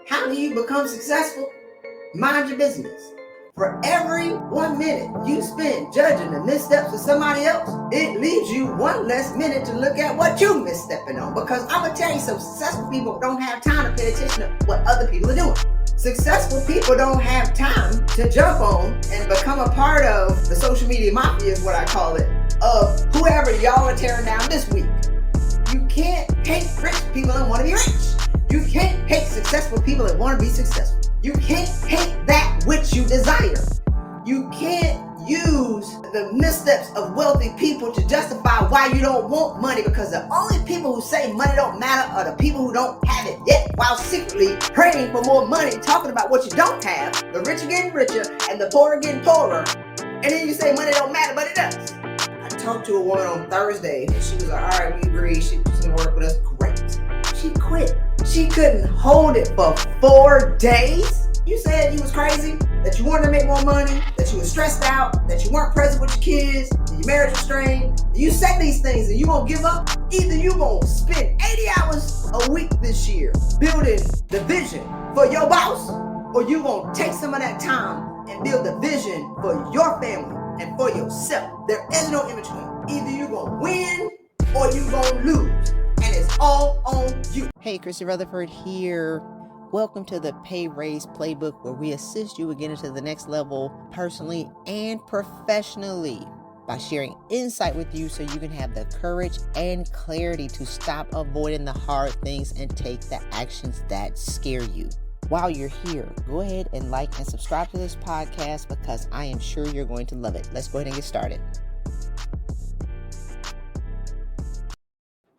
How do you become successful? Mind your business. For every 1 minute you spend judging the missteps of somebody else, it leaves you one less minute to look at what you're misstepping on. Because I'm going to tell you, some successful people don't have time to pay attention to what other people are doing. Successful people don't have time to jump on and become a part of the social media mafia, is what I call it, of whoever y'all are tearing down this week. You can't hate rich people and want to be rich. You can't hate successful people and want to be successful. You can't hate that which you desire. You can't use the missteps of wealthy people to justify why you don't want money, because the only people who say money don't matter are the people who don't have it yet, while secretly praying for more money, talking about what you don't have. The rich are getting richer and the poor are getting poorer. And then you say money don't matter, but it does. I talked to a woman on Thursday and she was like, all right, we agree. She's going to work with us. Great. She quit. She couldn't hold it for 4 days. You said you was crazy, that you wanted to make more money, that you were stressed out, that you weren't present with your kids, that your marriage was strained. You say these things and you gonna give up? Either you gonna spend 80 hours a week this year building the vision for your boss, or you gonna take some of that time and build the vision for your family and for yourself. There is no in between. Either you gonna win or you gonna lose. And it's all on you. Hey, Christy, Rutherford here. Welcome to the Pay Raise Playbook, where we assist you in getting to the next level personally and professionally by sharing insight with you so you can have the courage and clarity to stop avoiding the hard things and take the actions that scare you. While you're here, go ahead and like and subscribe to this podcast, because I am sure you're going to love it. Let's go ahead and get started.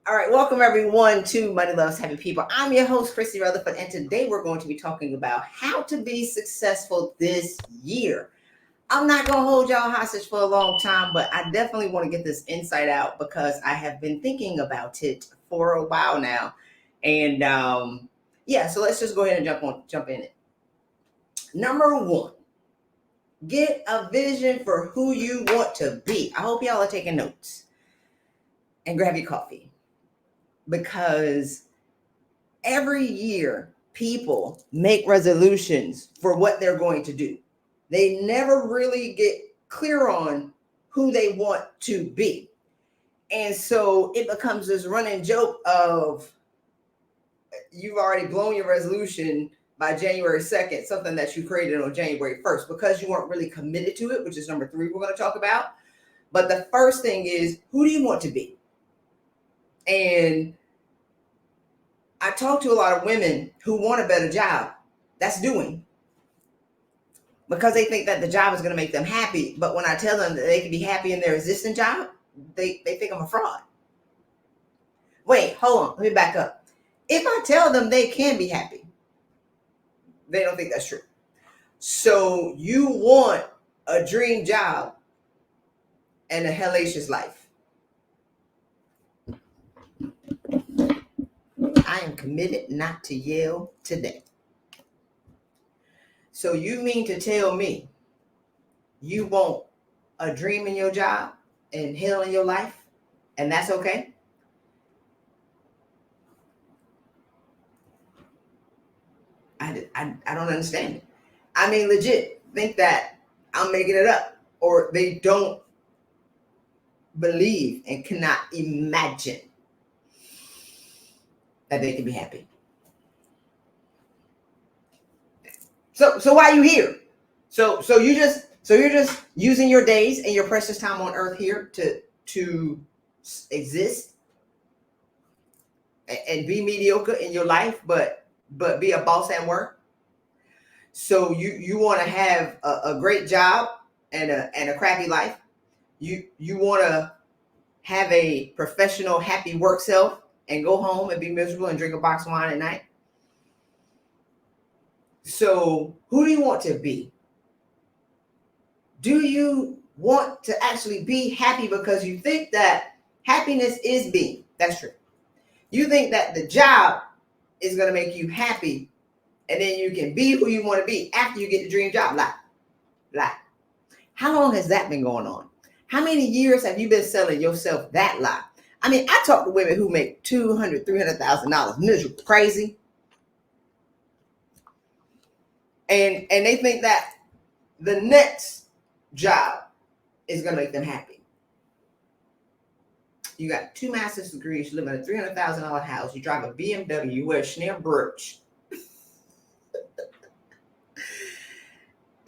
All right, welcome everyone to Money Loves Happy People. I'm your host, Christy Rutherford, and today we're going to be talking about how to be successful this year. I'm not going to hold y'all hostage for a long time, but I definitely want to get this insight out because I have been thinking about it for a while now. And so let's just go ahead and jump in it. Number one, get a vision for who you want to be. I hope y'all are taking notes and grab your coffee. Because every year people make resolutions for what they're going to do. They never really get clear on who they want to be. And so it becomes this running joke of you've already blown your resolution by January 2nd, something that you created on January 1st, because you weren't really committed to it, which is number 3 we're going to talk about. But the first thing is, who do you want to be? And I talk to a lot of women who want a better job. That's doing. Because they think that the job is going to make them happy. But when I tell them that they can be happy in their existing job, they think I'm a fraud. Wait, hold on. Let me back up. If I tell them they can be happy, they don't think that's true. So you want a dream job and a hellacious life. I am committed not to yell today. So you mean to tell me you want a dream in your job and hell in your life, and that's okay? I don't understand it. I mean, legit think that I'm making it up, or they don't believe and cannot imagine that they can be happy. So why are you here? So you're just using your days and your precious time on earth here to exist and be mediocre in your life, but be a boss at work. So you want to have a great job and a crappy life. You want to have a professional, happy work self and go home and be miserable and drink a box of wine at night. So who do you want to be? Do you want to actually be happy because you think that happiness is being? That's true. You think that the job is going to make you happy, and then you can be who you want to be after you get the dream job. Lie. How long has that been going on? How many years have you been selling yourself that lie? I mean, I talk to women who make $200,000, $300,000 miserable, crazy. And they think that the next job is going to make them happy. You got 2 master's degrees, you live in a $300,000 house, you drive a BMW, you wear a Chanel brooch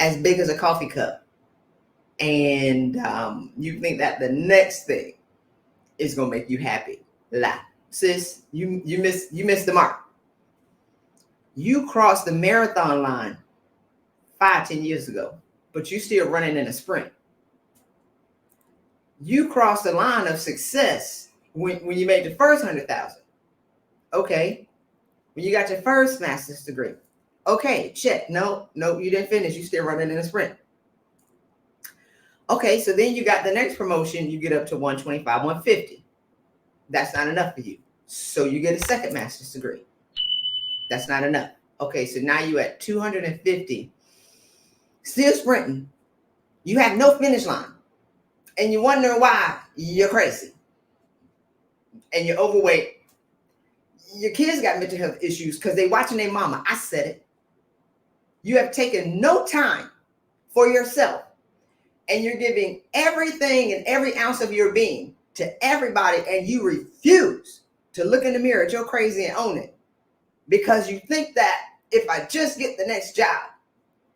as big as a coffee cup. And you think that the next thing is going to make you happy. Lie. Sis, you missed the mark. You crossed the marathon line 5-10 years ago, but you still running in a sprint. You crossed the line of success when you made the first 100,000. Okay. When you got your first master's degree. Okay, check. No, you didn't finish. You still running in a sprint. Okay, so then you got the next promotion. You get up to 125, 150. That's not enough for you. So you get a second master's degree. That's not enough. Okay, so now you at 250. Still sprinting. You have no finish line. And you wonder why you're crazy. And you're overweight. Your kids got mental health issues because they watching their mama. I said it. You have taken no time for yourself. And you're giving everything and every ounce of your being to everybody. And you refuse to look in the mirror at your crazy and own it. Because you think that if I just get the next job,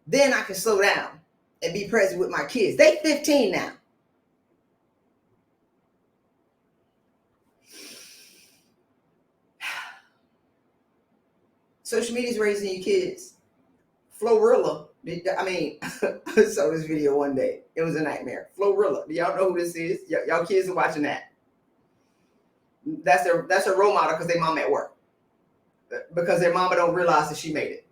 then I can slow down and be present with my kids. They 15 now. Social media is raising your kids. Florilla, I mean, I saw this video one day. It was a nightmare. Florilla, do y'all know who this is? Y'all kids are watching that. That's a role model because their mom at work. Because their mama don't realize that she made it.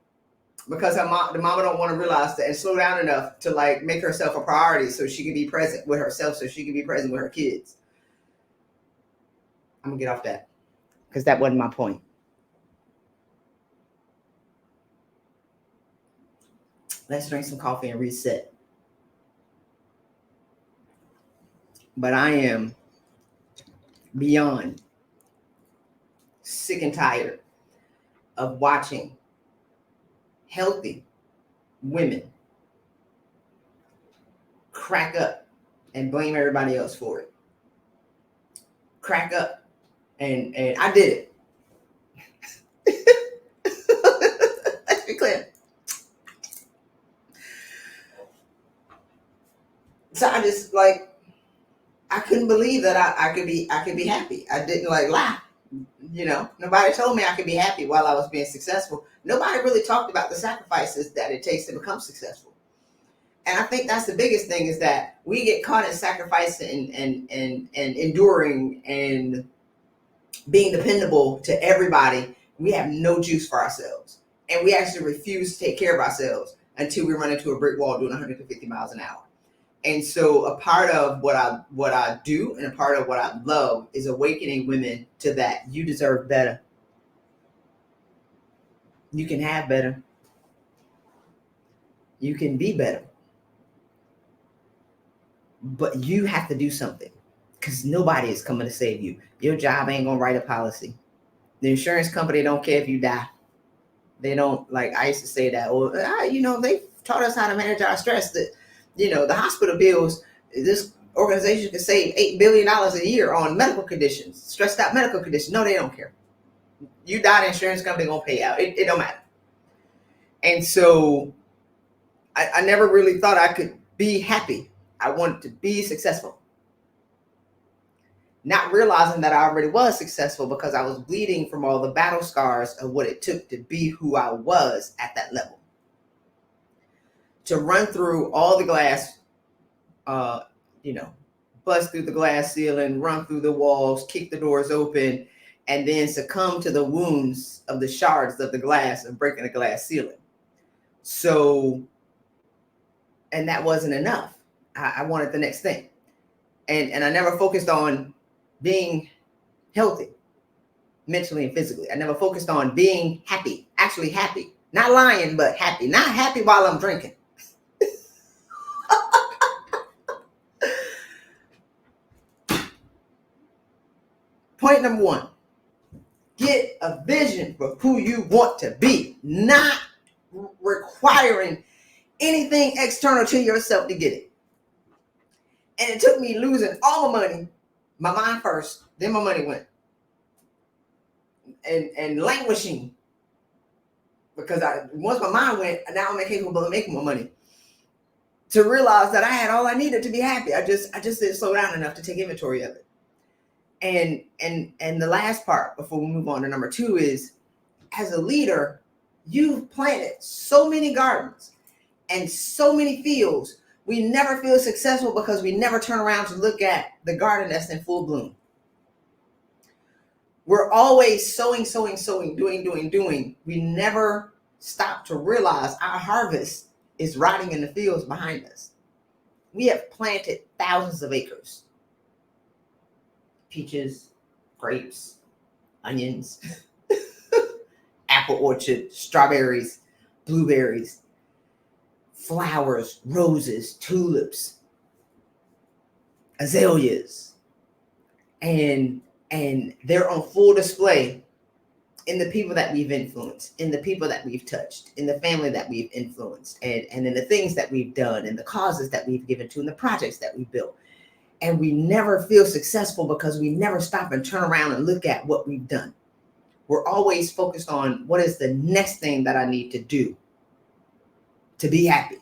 Because the mama don't want to realize that and slow down enough to like make herself a priority so she can be present with herself, so she can be present with her kids. I'm gonna get off that because that wasn't my point. Let's drink some coffee and reset. But I am beyond sick and tired of watching healthy women crack up and blame everybody else for it. Crack up. And I did it. Let's be clear. So I just I couldn't believe that I could be happy. I didn't lie. Nobody told me I could be happy while I was being successful. Nobody really talked about the sacrifices that it takes to become successful. And I think that's the biggest thing is that we get caught in sacrificing and enduring and being dependable to everybody. We have no juice for ourselves. And we actually refuse to take care of ourselves until we run into a brick wall doing 150 miles an hour. And so a part of what I do and a part of what I love is awakening women to that. You deserve better. You can have better. You can be better. But you have to do something because nobody is coming to save you. Your job ain't going to write a policy. The insurance company don't care if you die. They don't, I used to say that, or, they taught us how to manage our stress. That, the hospital bills, this organization can save $8 billion a year on medical conditions, stressed out medical conditions. No, they don't care. You die, the insurance company going to pay out. It don't matter. And so I never really thought I could be happy. I wanted to be successful. Not realizing that I already was successful because I was bleeding from all the battle scars of what it took to be who I was at that level. To run through all the glass, bust through the glass ceiling, run through the walls, kick the doors open, and then succumb to the wounds of the shards of the glass and breaking the glass ceiling. So, and that wasn't enough. I wanted the next thing. And I never focused on being healthy, mentally and physically. I never focused on being happy, actually happy. Not lying, but happy. Not happy while I'm drinking. Point number 1, get a vision for who you want to be, not requiring anything external to yourself to get it. And it took me losing all my money, my mind first, then my money went. And languishing. Because once my mind went, now I'm incapable of making more money. To realize that I had all I needed to be happy. I just didn't slow down enough to take inventory of it. And the last part before we move on to number 2 is, as a leader, you've planted so many gardens and so many fields. We never feel successful because we never turn around to look at the garden that's in full bloom. We're always sowing, doing. We never stop to realize our harvest is rotting in the fields behind us. We have planted thousands of acres. Peaches, grapes, onions, apple orchard, strawberries, blueberries, flowers, roses, tulips, azaleas, and they're on full display in the people that we've influenced, in the people that we've touched, in the family that we've influenced, and in the things that we've done, and the causes that we've given to, and the projects that we've built. And we never feel successful because we never stop and turn around and look at what we've done. We're always focused on what is the next thing that I need to do to be happy.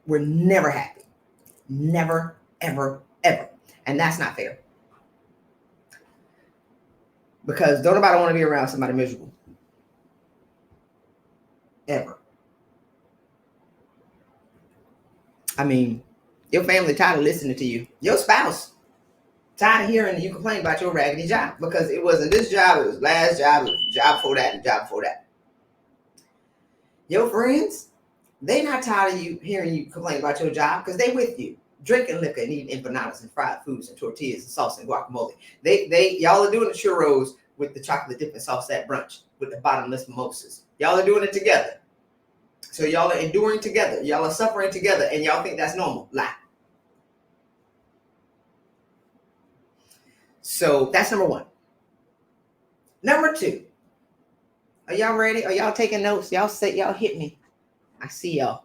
We're never happy. Never, ever, ever. And that's not fair. Because don't nobody want to be around somebody miserable. Ever. I mean, your family tired of listening to you. Your spouse tired of hearing you complain about your raggedy job. Because it wasn't this job, it was last job, it was the job before that, and the job before that. Your friends, they not tired of you hearing you complain about your job because they with you. Drinking liquor and eating empanadas and fried foods and tortillas and salsa and guacamole. Y'all are doing the churros with the chocolate dip and sauce at brunch with the bottomless mimosas. Y'all are doing it together. So y'all are enduring together. Y'all are suffering together, and y'all think that's normal. Lie. So that's number 1. Number 2. Are y'all ready? Are y'all taking notes? Y'all hit me. I see y'all.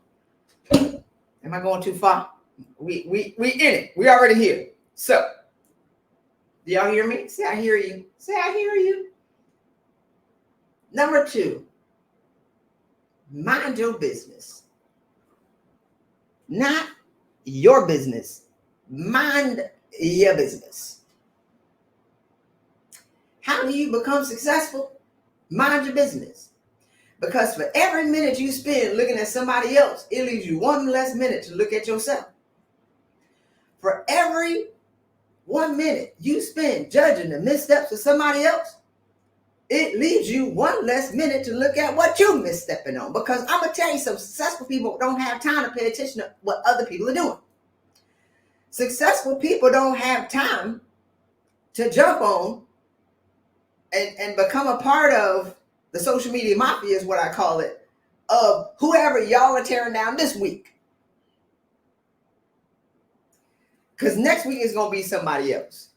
Am I going too far? We in it. We already here. So, do y'all hear me? Say I hear you. Say I hear you. Number 2. Mind your business. Not your business. Mind your business. How do you become successful? Mind your business. Because for every minute you spend looking at somebody else, it leaves you one less minute to look at yourself. For every 1 minute you spend judging the missteps of somebody else, it leaves you one less minute to look at what you're misstepping on. Because I'm going to tell you, some successful people don't have time to pay attention to what other people are doing. Successful people don't have time to jump on and become a part of the social media mafia, is what I call it, of whoever y'all are tearing down this week. Because next week is going to be somebody else.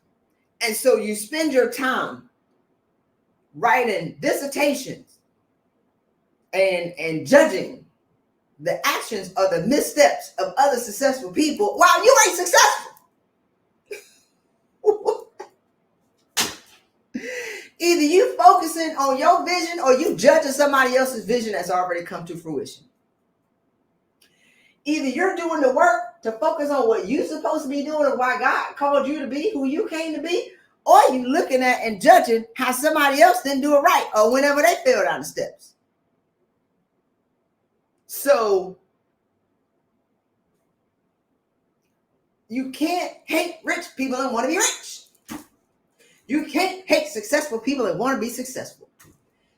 And so you spend your time writing dissertations and judging the actions or the missteps of other successful people while you ain't successful. Either you focusing on your vision or you judging somebody else's vision that's already come to fruition. Either you're doing the work to focus on what you're supposed to be doing and why God called you to be who you came to be, or you looking at and judging how somebody else didn't do it right or whenever they fell down the steps. So you can't hate rich people and want to be rich. You can't hate successful people and want to be successful.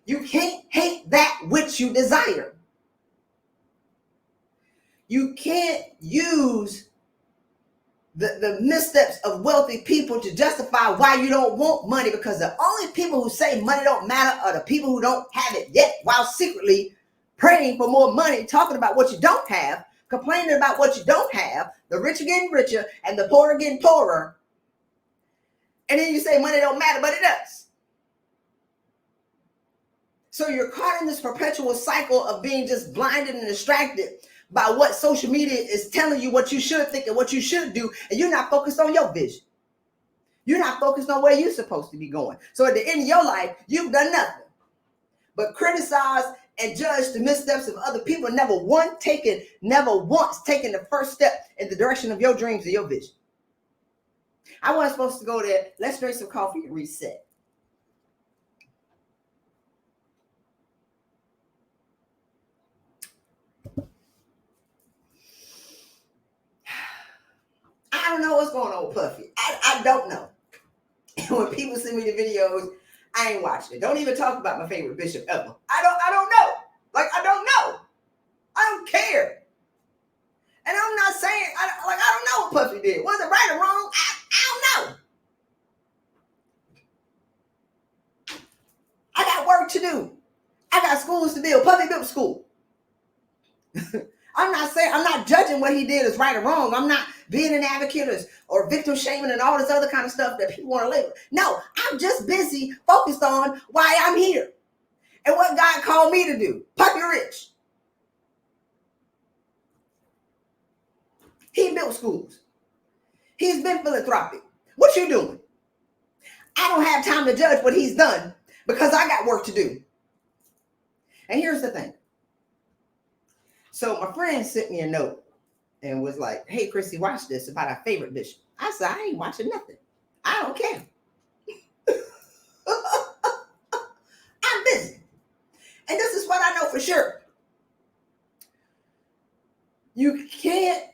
You can't hate that which you desire. You can't use the missteps of wealthy people to justify why you don't want money, because the only people who say money don't matter are the people who don't have it yet, while secretly praying for more money, talking about what you don't have, complaining about what you don't have. The rich are getting richer and the poor are getting poorer. And then you say money don't matter, but it does. So you're caught in this perpetual cycle of being just blinded and distracted by what social media is telling you what you should think and what you should do, and you're not focused on your vision. You're not focused on where you're supposed to be going. So at the end of your life, you've done nothing but criticize and judge the missteps of other people, never once taking the first step in the direction of your dreams or your vision. I wasn't supposed to go there. Let's drink some coffee and reset. I don't know what's going on with Puffy. I don't know. When people send me the videos, I ain't watching it. Don't even talk about my favorite bishop ever. I don't know. Like, I don't know. I don't care. And I'm not saying, I don't know what Puffy did. Was it right or wrong? I don't know. I got work to do. I got schools to build. Puffy built school. I'm not judging what he did as right or wrong. I'm not being an advocate or victim shaming and all this other kind of stuff that people want to label. No, I'm just busy focused on why I'm here and what God called me to do. Puffy rich. He built schools. He's been philanthropic. What you doing? I don't have time to judge what he's done because I got work to do. And here's the thing. So my friend sent me a note and was like, hey, Christy, watch this about our favorite bishop. I said, I ain't watching nothing. I don't care. I'm busy. And this is what I know for sure. You can't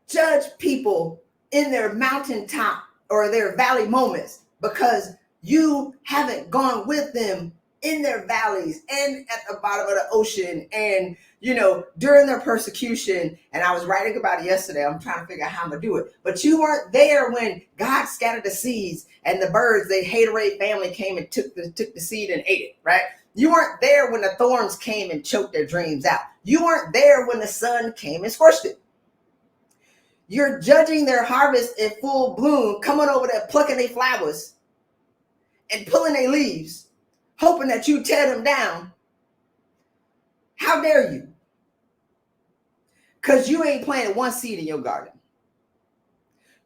judge people in their mountaintop or their valley moments because you haven't gone with them in their valleys and at the bottom of the ocean and, during their persecution. And I was writing about it yesterday. I'm trying to figure out how I'm going to do it. But you weren't there when God scattered the seeds and the birds, the haterade family came and took the seed and ate it, right? You weren't there when the thorns came and choked their dreams out. You weren't there when the sun came and scorched it. You're judging their harvest in full bloom, coming over there, plucking their flowers and pulling their leaves, hoping that you tear them down. How dare you? Because you ain't planted one seed in your garden.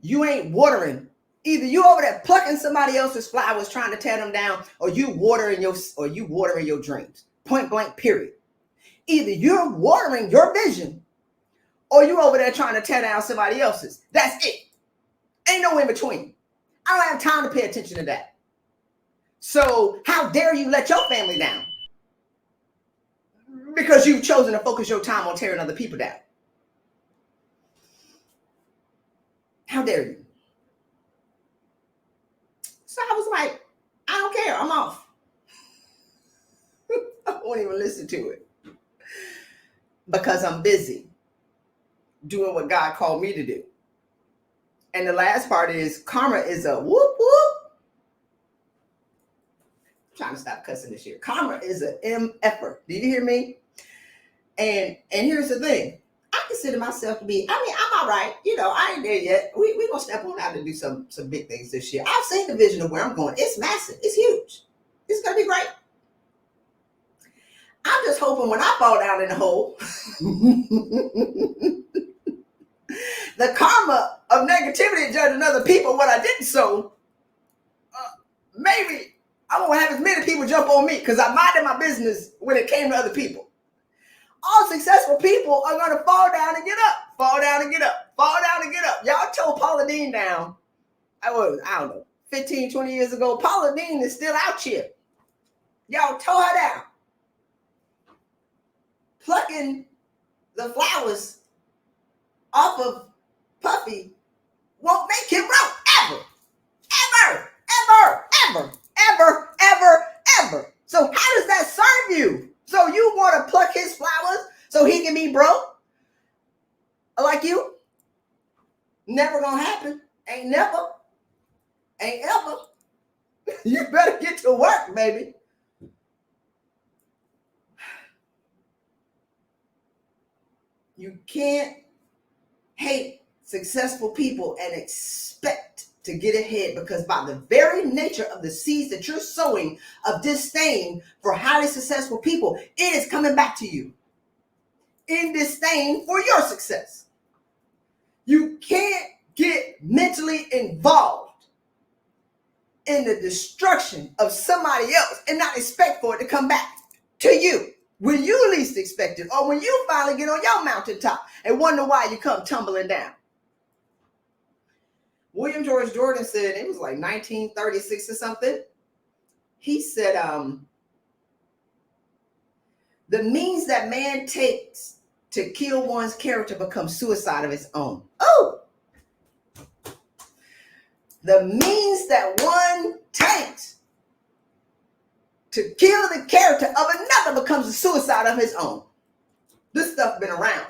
You ain't watering. Either you over there plucking somebody else's flowers trying to tear them down, or you watering your dreams. Point blank, period. Either you're watering your vision, or you over there trying to tear down somebody else's. That's it. Ain't no in between. I don't have time to pay attention to that. So how dare you let your family down? Because you've chosen to focus your time on tearing other people down. How dare you? So I was like, I don't care. I'm off. I won't even listen to it. Because I'm busy doing what God called me to do. And the last part is karma is a whoop whoop. I'm trying to stop cussing this year. Karma is an M-effer. Do you hear me? And here's the thing. I consider myself to be, I'm all right. I ain't there yet. We gonna step on out and do some big things this year. I've seen the vision of where I'm going. It's massive. It's huge. It's gonna be great. I'm just hoping when I fall down in the hole, the karma of negativity and judging other people what I didn't sow, maybe I won't have as many people jump on me because I minded my business when it came to other people. All successful people are going to fall down and get up, fall down and get up, fall down and get up. Y'all tore Paula Deen down, I don't know, 15, 20 years ago. Paula Deen is still out here. Y'all tore her down. Plucking the flowers off of Puffy won't make him grow ever, ever, ever, ever, ever, ever, ever. So how does that serve you? So you want to pluck his flowers so he can be broke? Like you? Never gonna happen. Ain't never. Ain't ever. You better get to work, baby. You can't hate successful people and expect to get ahead, because by the very nature of the seeds that you're sowing of disdain for highly successful people, it is coming back to you in disdain for your success. You can't get mentally involved in the destruction of somebody else and not expect for it to come back to you when you least expect it, or when you finally get on your mountaintop and wonder why you come tumbling down. William George Jordan said, it was like 1936 or something. He said, the means that man takes to kill one's character becomes suicide of its own. Oh! The means that one takes to kill the character of another becomes a suicide of his own. This stuff been around.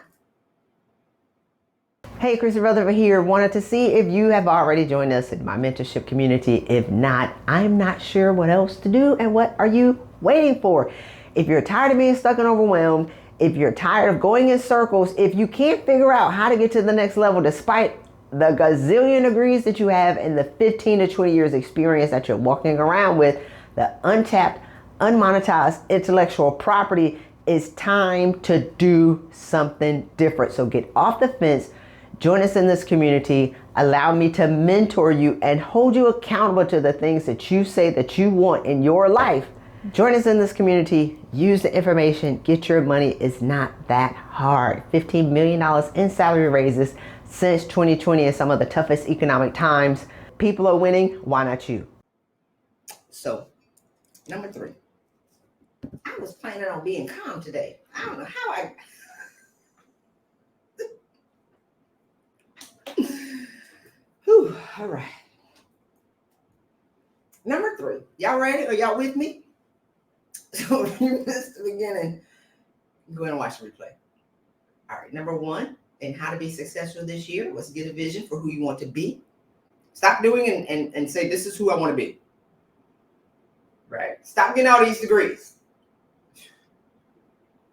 Hey, Christy, Rutherford here. Wanted to see if you have already joined us in my mentorship community. If not, I'm not sure what else to do, and what are you waiting for? If you're tired of being stuck and overwhelmed, if you're tired of going in circles, if you can't figure out how to get to the next level despite the gazillion degrees that you have and the 15 to 20 years experience that you're walking around with, the untapped, unmonetized intellectual property, is time to do something different. So get off the fence. Join us in this community. Allow me to mentor you and hold you accountable to the things that you say that you want in your life. Join us in this community. Use the information. Get your money. It's not that hard. $15 million in salary raises since 2020 in some of the toughest economic times. People are winning. Why not you? So, number 3. I was planning on being calm today. I don't know how I... Whew, all right. Number 3. Y'all ready? Are y'all with me? So if you missed the beginning, go ahead and watch the replay. All right. Number 1, and how to be successful this year was get a vision for who you want to be. Stop doing and say, this is who I want to be. Right? Stop getting all these degrees.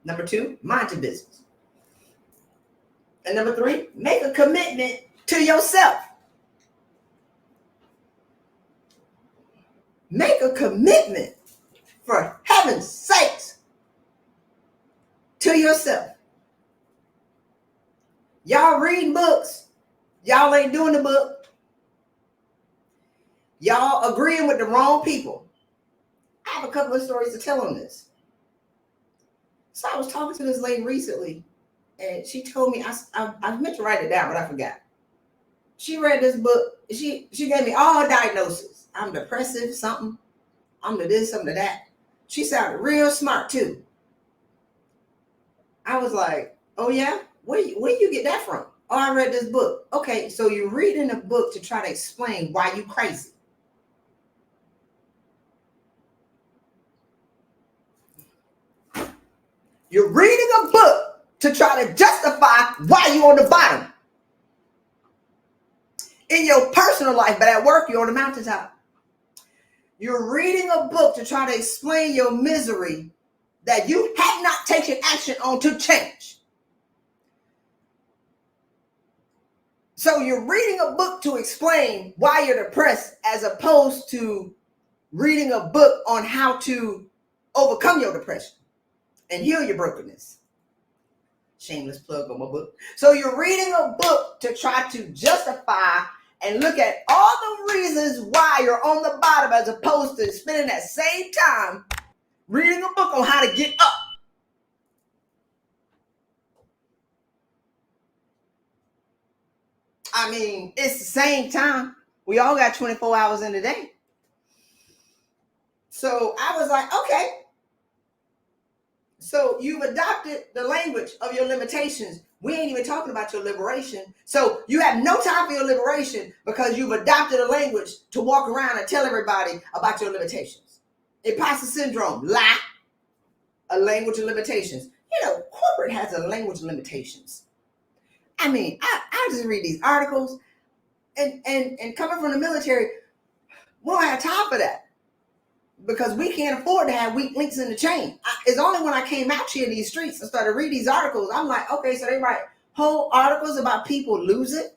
Number 2, mind your business. And number 3, make a commitment to yourself. Make a commitment, for heaven's sakes, to yourself. Y'all reading books. Y'all ain't doing the book. Y'all agreeing with the wrong people. I have a couple of stories to tell on this. So I was talking to this lady recently, and she told me, I meant to write it down, but I forgot. She read this book. She gave me all her diagnoses. I'm depressive, something. I'm to this, I'm to that. She sounded real smart too. I was like, oh yeah? Where you get that from? Oh, I read this book. Okay, so you're reading a book to try to explain why you crazy. You're reading a book to try to justify why you're on the bottom. In your personal life, but at work, you're on the mountaintop. You're reading a book to try to explain your misery that you have not taken action on to change. So you're reading a book to explain why you're depressed, as opposed to reading a book on how to overcome your depression and heal your brokenness. Shameless plug on my book. So you're reading a book to try to justify and look at all the reasons why you're on the bottom, as opposed to spending that same time reading a book on how to get up. I mean, it's the same time. We all got 24 hours in the day. So I was like, okay. So you've adopted the language of your limitations. We ain't even talking about your liberation. So you have no time for your liberation because you've adopted a language to walk around and tell everybody about your limitations. Imposter syndrome, lie, a language of limitations. You know, corporate has a language of limitations. I mean, I just read these articles and coming from the military, we don't have time for that. Because we can't afford to have weak links in the chain. It's only when I came out here in these streets and started reading these articles, I'm like, okay, so they write whole articles about people losing.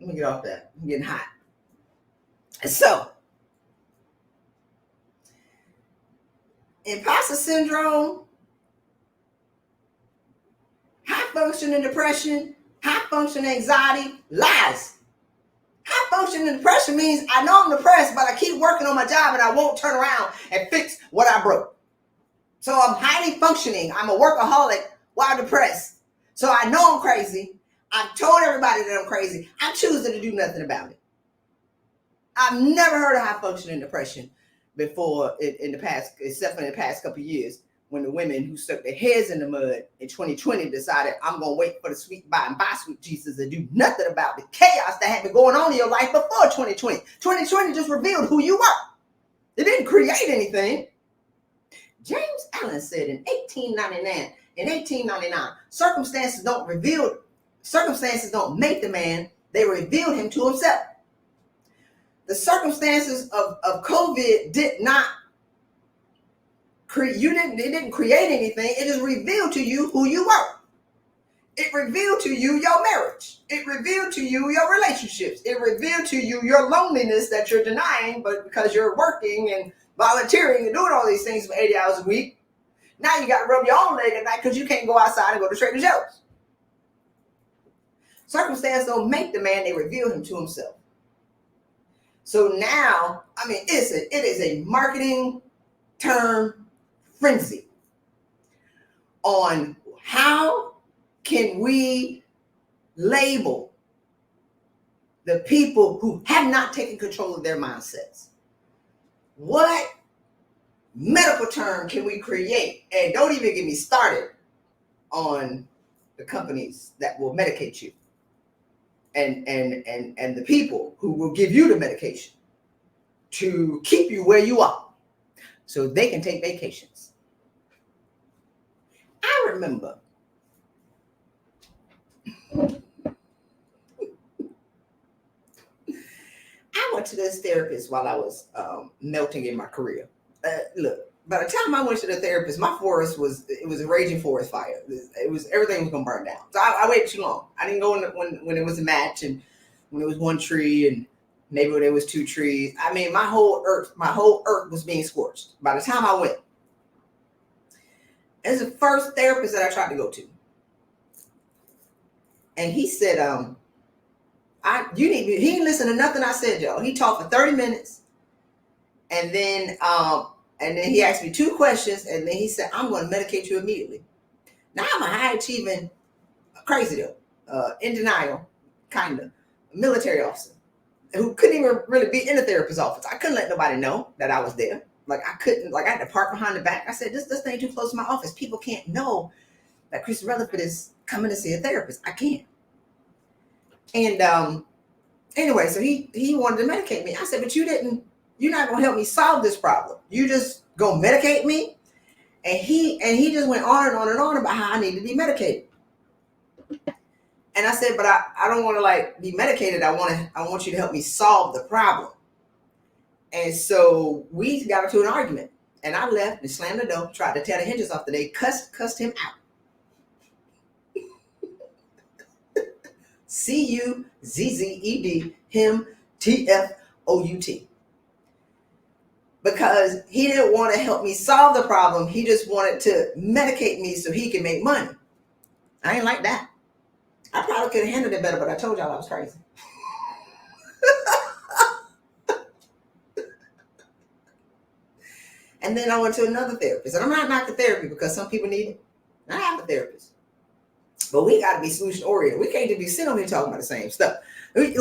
Let me get off that. I'm getting hot. And so, imposter syndrome, high functioning depression, high functioning anxiety, lies. High functioning depression means I know I'm depressed, but I keep working on my job and I won't turn around and fix what I broke. So I'm highly functioning. I'm a workaholic while depressed. So I know I'm crazy. I've told everybody that I'm crazy. I'm choosing to do nothing about it. I've never heard of high functioning depression before in the past, except for in the past couple of years, when the women who stuck their heads in the mud in 2020 decided, I'm going to wait for the sweet by and buy sweet Jesus and do nothing about the chaos that had been going on in your life before 2020. 2020 just revealed who you were. It didn't create anything. James Allen said in 1899, circumstances don't make the man, they reveal him to himself. The circumstances of COVID did not create, it didn't create anything. It just revealed to you who you were. It revealed to you your marriage. It revealed to you your relationships. It revealed to you your loneliness that you're denying, but because you're working and volunteering and doing all these things for 80 hours a week, now you got to rub your own leg at night because you can't go outside and go to Trader Joe's. Circumstance don't make the man, they reveal him to himself. So now, I mean, it is a marketing term frenzy on how can we label the people who have not taken control of their mindsets. What medical term can we create? And don't even get me started on the companies that will medicate you and the people who will give you the medication to keep you where you are so they can take vacations. I remember I went to this therapist while I was melting in my career. Look, by the time I went to the therapist, my forest was a raging forest fire. Everything was gonna burn down. So I waited too long. I didn't go when it was a match and when it was one tree and maybe when there was two trees. I mean, my whole earth was being scorched by the time I went. It's the first therapist that I tried to go to, and he said, he didn't listen to nothing I said, y'all. He talked for 30 minutes, and then he asked me 2 questions, and then he said, I'm going to medicate you immediately. Now I'm a high achieving, crazy though, in denial, kind of, military officer who couldn't even really be in the therapist's office. I couldn't let nobody know that I was there. I had to park behind the back. I said, this thing too close to my office. People can't know that Christy Rutherford is coming to see a therapist. I can't. And anyway, so he wanted to medicate me. I said, but you're not going to help me solve this problem. You just going to medicate me? And he just went on and on and on about how I need to be medicated. And I said, but I don't want to be medicated. I want you to help me solve the problem. And so we got into an argument, and I left and slammed the door, tried to tear the hinges off the day, cussed him out. CUZZED, him, TFOUT. Because he didn't want to help me solve the problem. He just wanted to medicate me so he could make money. I ain't like that. I probably could have handled it better, but I told y'all I was crazy. And then I went to another therapist. And I'm not knocking therapy because some people need it. I have a therapist. But we got to be solution oriented. We can't just be sitting over here talking about the same stuff. I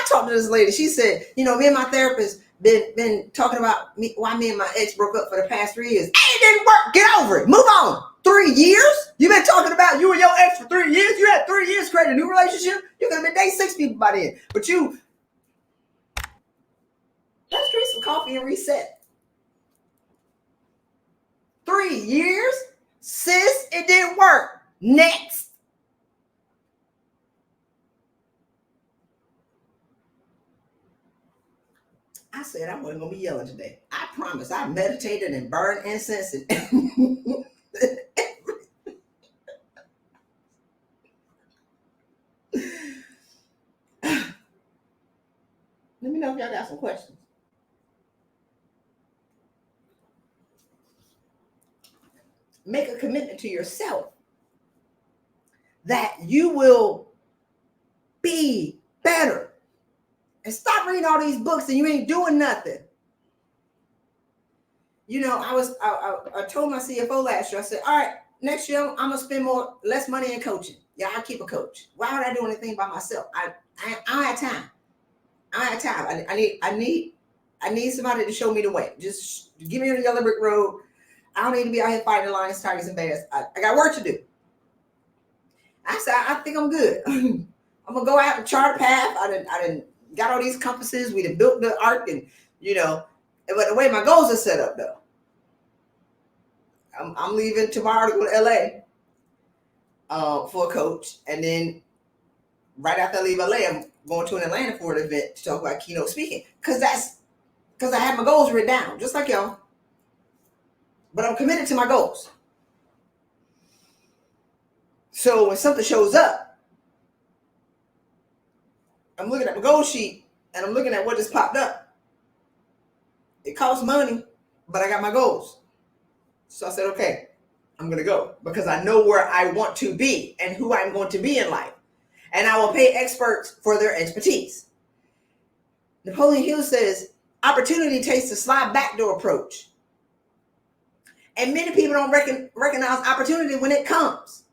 talked to this lady. She said, me and my therapist been talking about why me and my ex broke up for the past 3 years. Hey, it didn't work. Get over it. Move on. 3 years? You've been talking about you and your ex for 3 years? You had 3 years to create a new relationship? You could have been dating 6 people by then. But let's drink some coffee and reset. 3 years? Sis, it didn't work. Next. I said I wasn't going to be yelling today. I promise. I meditated and burned incense. y'all got some questions. Make a commitment to yourself that you will be better. And stop reading all these books and you ain't doing nothing. You know, I told my CFO last year, I said, all right, next year I'm gonna spend less money in coaching. Yeah, I'll keep a coach. Why would I do anything by myself? I don't have time. I don't have time. I need somebody to show me the way. Just give me the yellow brick road. I don't need to be out here fighting lions, tigers, and bears. I got work to do. I said, I think I'm good. I'm gonna go out and chart a path. I done got all these compasses. We done built the arc, and you know, but the way my goals are set up though. I'm leaving tomorrow to go to LA for a coach, and then right after I leave LA, I'm going to an Atlanta for an event to talk about keynote speaking. Because I have my goals written down, just like y'all. But I'm committed to my goals. So when something shows up, I'm looking at my goal sheet and I'm looking at what just popped up. It costs money, but I got my goals. So I said, okay, I'm going to go because I know where I want to be and who I'm going to be in life. And I will pay experts for their expertise. Napoleon Hill says, opportunity takes the slide back door approach. And many people don't recognize opportunity when it comes.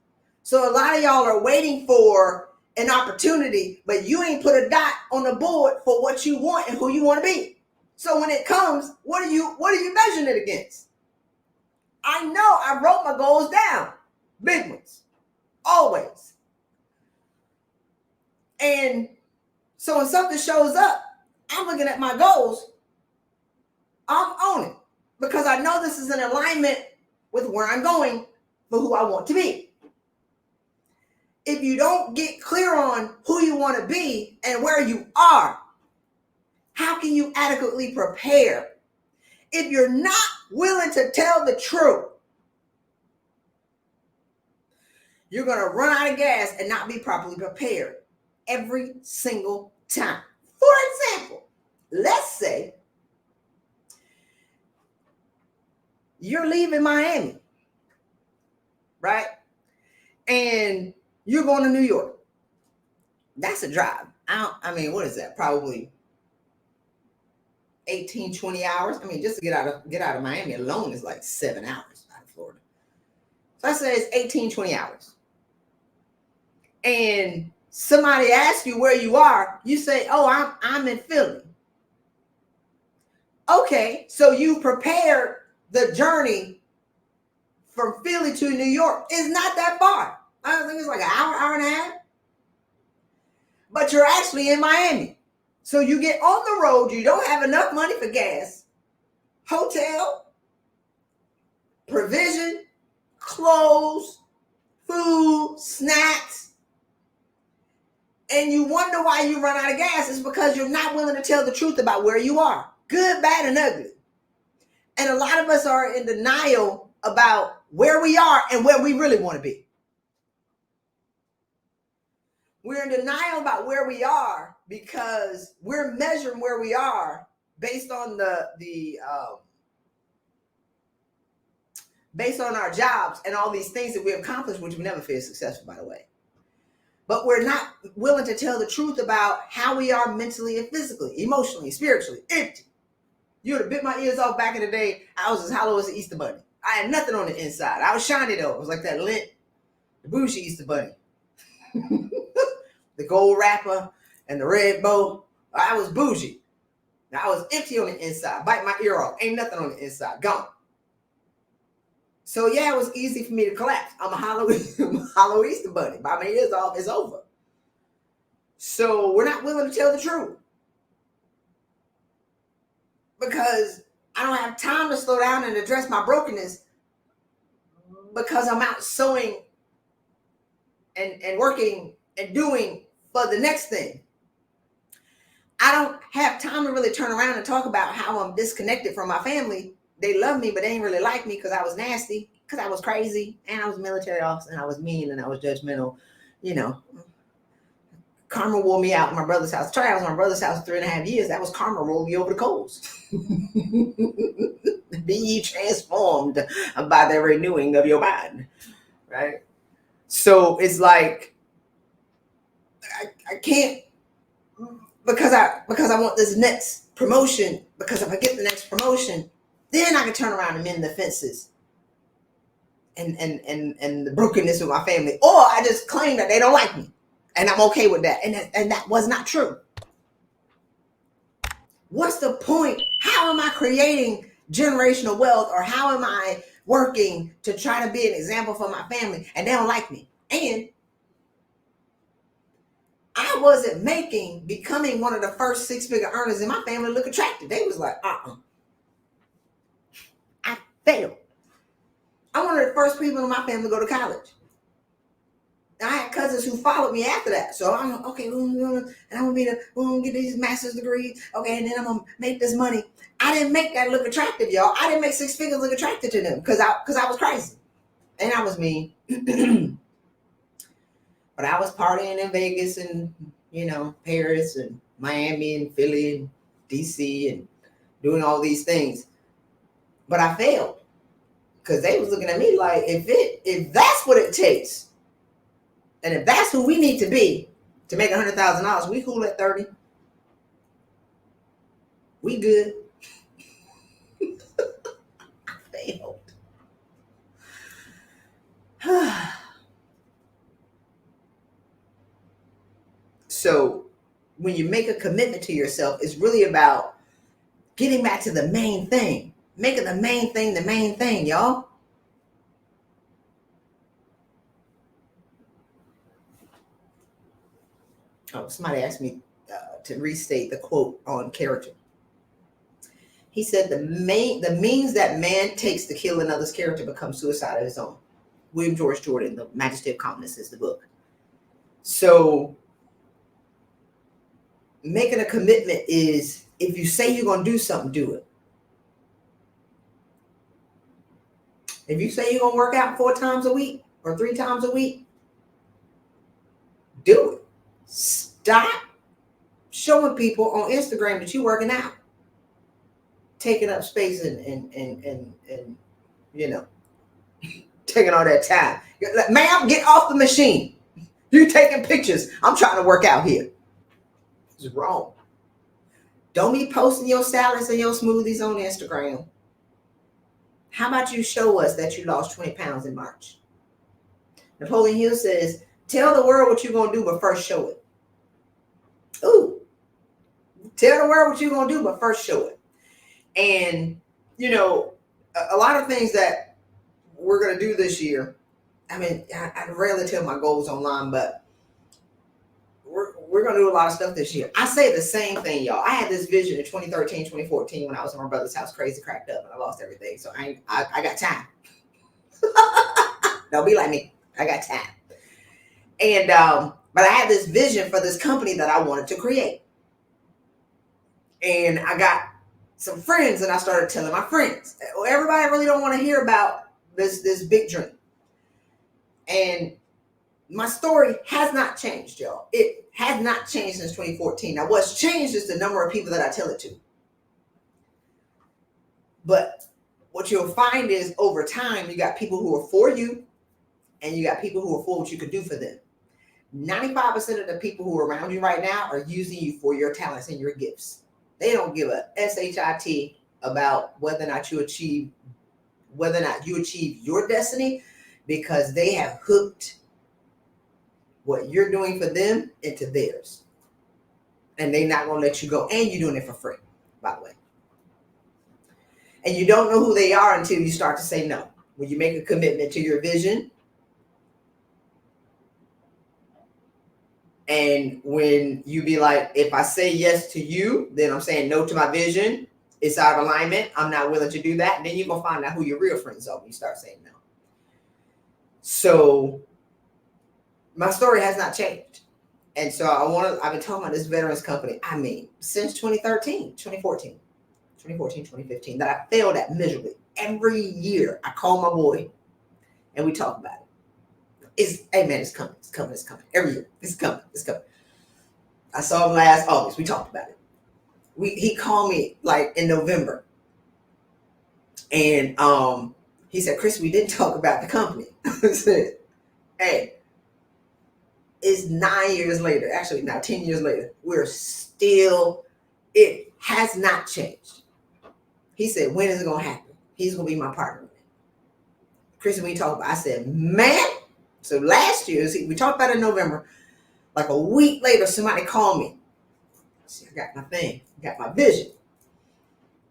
So a lot of y'all are waiting for an opportunity, but you ain't put a dot on the board for what you want and who you want to be. So when it comes, what are you measuring it against? I know I wrote my goals down. Big ones. Always. And so when something shows up, I'm looking at my goals. I'm on it because I know this is in alignment with where I'm going for who I want to be. If you don't get clear on who you want to be and where you are, how can you adequately prepare? If you're not willing to tell the truth, you're going to run out of gas and not be properly prepared every single time. For example, let's say you're leaving Miami, right? And you're going to New York. That's a drive. What is that? Probably 18, 20 hours. I mean, just to get out of Miami alone is like 7 hours out of Florida. So I say it's 18, 20 hours. And somebody asks you where you are, you say, oh, I'm in Philly. Okay, so you prepared the journey from Philly to New York. It's not that far. I think it's like an hour and a half. But you're actually in Miami. So you get on the road, you don't have enough money for gas, hotel, provision, clothes, food, snacks. And you wonder why you run out of gas. It's because you're not willing to tell the truth about where you are. Good, bad, and ugly. And a lot of us are in denial about where we are and where we really want to be. We're in denial about where we are because we're measuring where we are based on based on our jobs and all these things that we accomplished, which we never feel successful, by the way. But we're not willing to tell the truth about how we are mentally and physically, emotionally, spiritually, empty. You would have bit my ears off back in the day. I was as hollow as an Easter bunny. I had nothing on the inside. I was shiny though. It was like that lint, the bougie Easter bunny. The gold wrapper and the red bow. I was bougie. Now I was empty on the inside. Bite my ear off. Ain't nothing on the inside. Gone. So yeah, it was easy for me to collapse. I'm a hollow Easter bunny. Bite my ears off. It's over. So we're not willing to tell the truth. Because I don't have time to slow down and address my brokenness because I'm out sewing and working and doing for the next thing. I don't have time to really turn around and talk about how I'm disconnected from my family. They love me, but they ain't really like me because I was nasty, because I was crazy, and I was a military officer, and I was mean, and I was judgmental, karma wore me out in my brother's house. I was in my brother's house 3.5 years. That was karma rolling you over the coals. Be ye transformed by the renewing of your mind, right? So it's like I can't, because I want this next promotion, because if I get the next promotion, then I can turn around and mend the fences and the brokenness of my family. Or I just claim that they don't like me and I'm okay with that. And that was not true. What's the point? How am I creating generational wealth, or how am I working to try to be an example for my family and they don't like me? And I wasn't becoming one of the first 6-figure earners in my family look attractive. They was like, I failed. I'm one of the first people in my family to go to college. I had cousins who followed me after that. So I'm like, okay, and I'm gonna get these master's degrees. Okay, and then I'm gonna make this money. I didn't make that look attractive, y'all. I didn't make 6 figures look attractive to them because I was crazy. And I was mean. But I was partying in Vegas and, Paris and Miami and Philly and DC and doing all these things. But I failed because they was looking at me like, if that's what it takes, and if that's who we need to be to make $100,000, we cool at 30. We good. I failed. So when you make a commitment to yourself, it's really about getting back to the main thing, making the main thing, y'all. Oh, somebody asked me to restate the quote on character. He said, the means that man takes to kill another's character becomes suicide of his own. William George Jordan, The Majesty of Calmness is the book. So making a commitment is, if you say you're going to do something, do it. If you say you're going to work out 4 times a week or 3 times a week, do it. Stop showing people on Instagram that you're working out, taking up space and taking all that time. Ma'am, get off the machine. You're taking pictures. I'm trying to work out here. It's wrong. Don't be posting your salads and your smoothies on Instagram. How about you show us that you lost 20 pounds in March? Napoleon Hill says, tell the world what you're going to do, but first show it. Ooh. Tell the world what you're going to do, but first show it. And, a lot of things that we're going to do this year, I rarely tell my goals online, but we're going to do a lot of stuff this year. I say the same thing, y'all. I had this vision in 2013, 2014 when I was in my brother's house, crazy, cracked up, and I lost everything. So I got time. Don't be like me. I got time. And, but I had this vision for this company that I wanted to create. And I got some friends and I started telling my friends. Everybody really don't want to hear about this big dream. And my story has not changed, y'all. It has not changed since 2014. Now, what's changed is the number of people that I tell it to. But what you'll find is over time, you got people who are for you and you got people who are for what you could do for them. 95% of the people who are around you right now are using you for your talents and your gifts. They don't give a shit about whether or not you achieve your destiny, because they have hooked what you're doing for them into theirs. And they're not going to let you go. And you're doing it for free, by the way. And you don't know who they are until you start to say no. When you make a commitment to your vision, and when you be like, if I say yes to you, then I'm saying no to my vision. It's out of alignment. I'm not willing to do that. And then you're going to find out who your real friends are when you start saying no. So my story has not changed. And so I've been talking about this veterans company. Since 2013, 2015, that I failed at miserably. Every year I call my boy and we talk about it. It's coming. Every year. It's coming. I saw him last August. We talked about it. He called me like in November, and he said, "Chris, we didn't talk about the company." I said, "Hey, it's 9 years later. Actually, now 10 years later, we're still. It has not changed." He said, "When is it gonna happen? He's gonna be my partner." Chris, we talked about. I said, "Man." So last year, we talked about it in November. Like a week later, somebody called me. See, I got my thing, got my vision,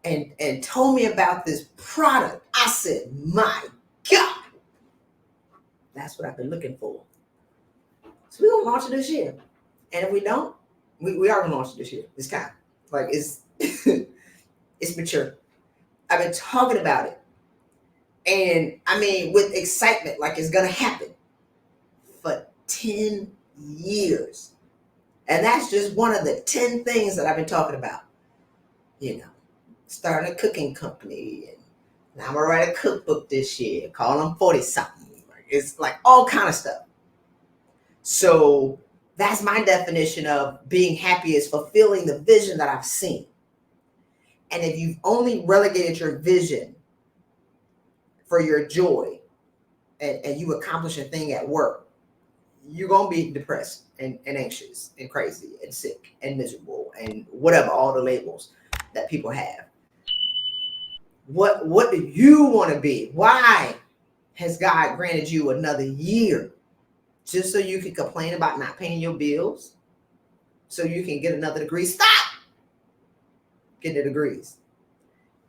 and told me about this product. I said, "My God, that's what I've been looking for." So we're gonna launch it this year, and if we don't, we are gonna launch it this year. It's time, like it's it's mature. I've been talking about it, and I mean with excitement, like it's gonna happen for 10 years, and that's just one of the 10 things that I've been talking about. You know, starting a cooking company, and now I'm gonna write a cookbook this year, call them 40 something. It's like all kind of stuff. So that's my definition of being happy, is fulfilling the vision that I've seen. And if you've only relegated your vision for your joy, and you accomplish a thing at work, you're gonna be depressed and anxious and crazy and sick and miserable and whatever, all the labels that people have. What do you want to be? Why has God granted you another year? Just so you can complain about not paying your bills? So you can get another degree? Stop getting the degrees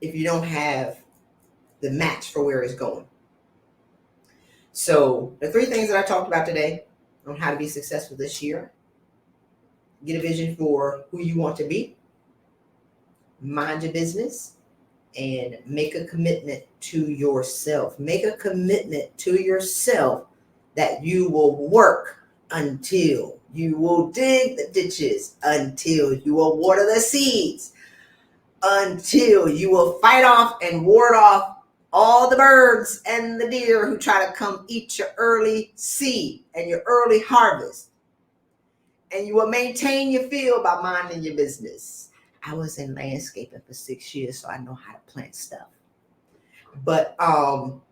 if you don't have the match for where it's going. So the 3 things that I talked about today on how to be successful this year: get a vision for who you want to be, mind your business, and make a commitment to yourself. Make a commitment to yourself that you will work until you will dig the ditches, until you will water the seeds, until you will fight off and ward off all the birds and the deer who try to come eat your early seed and your early harvest. And you will maintain your field by minding your business. I was in landscaping for 6 years, so I know how to plant stuff. But and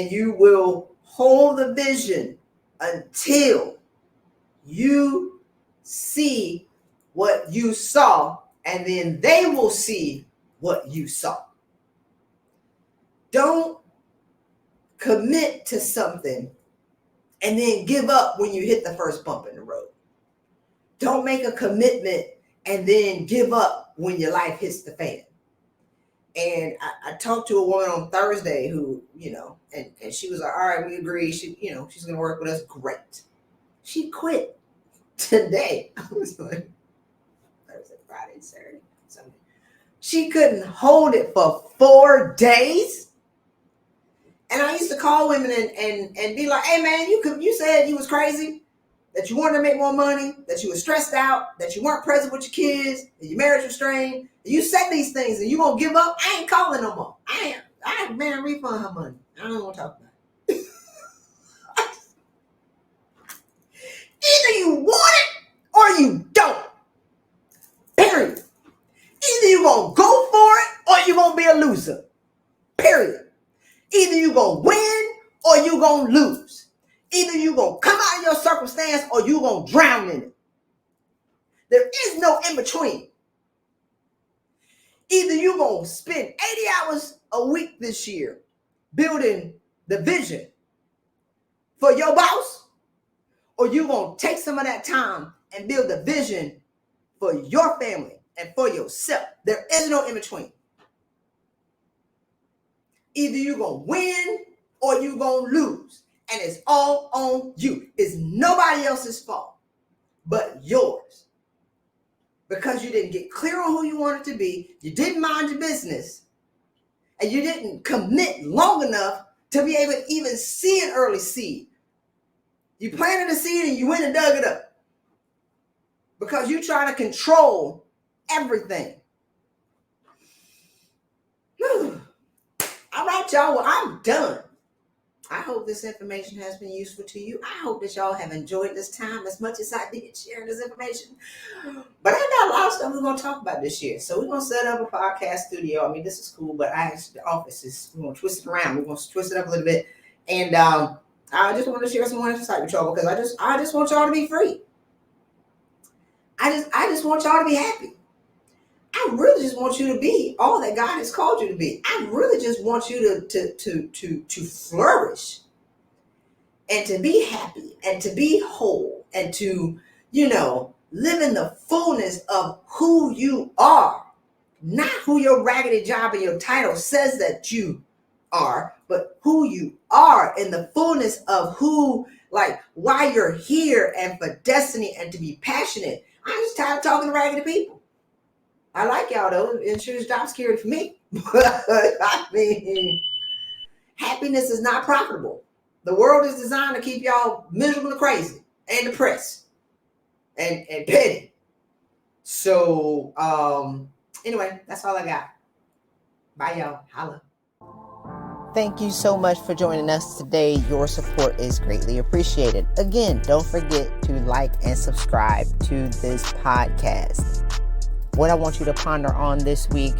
you will hold the vision until you see what you saw, and then they will see what you saw. Don't commit to something and then give up when you hit the first bump in the road. Don't make a commitment and then give up when your life hits the fan. And I talked to a woman on Thursday who, and she was like, "All right, we agree. She's going to work with us." Great. She quit today. I was like, Thursday, Friday, Saturday, Sunday. She couldn't hold it for 4 days. And I used to call women and be like, "Hey man, you said you was crazy, that you wanted to make more money, that you were stressed out, that you weren't present with your kids, that your marriage was strained. You said these things and you gonna give up? I ain't calling no more. I ain't man, refund her money. I don't want to talk about it." Either you want it or you don't. Period. Either you gonna go for it or you gonna be a loser. Period. Either you gonna win or you gonna lose. Either you gonna come out of your circumstance or you gonna drown in it. There is no in between. Either you gonna spend 80 hours a week this year building the vision for your boss, or you gonna take some of that time and build the vision for your family and for yourself. There is no in between. Either you gonna win or you gonna lose. And it's all on you. It's nobody else's fault but yours. Because you didn't get clear on who you wanted to be, you didn't mind your business, and you didn't commit long enough to be able to even see an early seed. You planted a seed and you went and dug it up. Because you try to control everything. All right, y'all. Well, I'm done. I hope this information has been useful to you. I hope that y'all have enjoyed this time as much as I did sharing this information. But I got a lot of stuff we're going to talk about this year. So we're going to set up a podcast studio. I mean, this is cool, but the office is, we're going to twist it around. We're going to twist it up a little bit. And I just want to share some more insight with y'all because I just want y'all to be free. I just want y'all to be happy. I really just want you to be all that God has called you to be. I really just want you to flourish and to be happy and to be whole and to, live in the fullness of who you are, not who your raggedy job and your title says that you are, but who you are in the fullness of why you're here and for destiny and to be passionate. I'm just tired of talking to raggedy people. I like y'all though. Insurance job security for me. I mean, happiness is not profitable. The world is designed to keep y'all miserable and crazy and depressed and petty. So anyway, that's all I got. Bye y'all. Holla. Thank you so much for joining us today. Your support is greatly appreciated. Again, don't forget to like and subscribe to this podcast. What I want you to ponder on this week: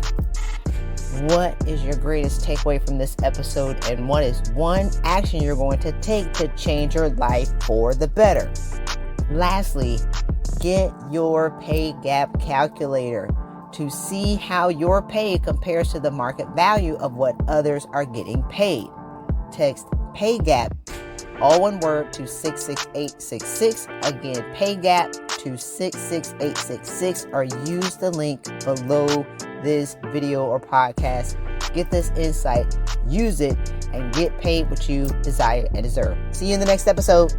what is your greatest takeaway from this episode, and what is one action you're going to take to change your life for the better? Lastly, get your pay gap calculator to see how your pay compares to the market value of what others are getting paid. Text pay gap, all one word, to 66866. Again, pay gap to 66866, or use the link below this video or podcast. Get this insight, use it, and get paid what you desire and deserve. See you in the next episode.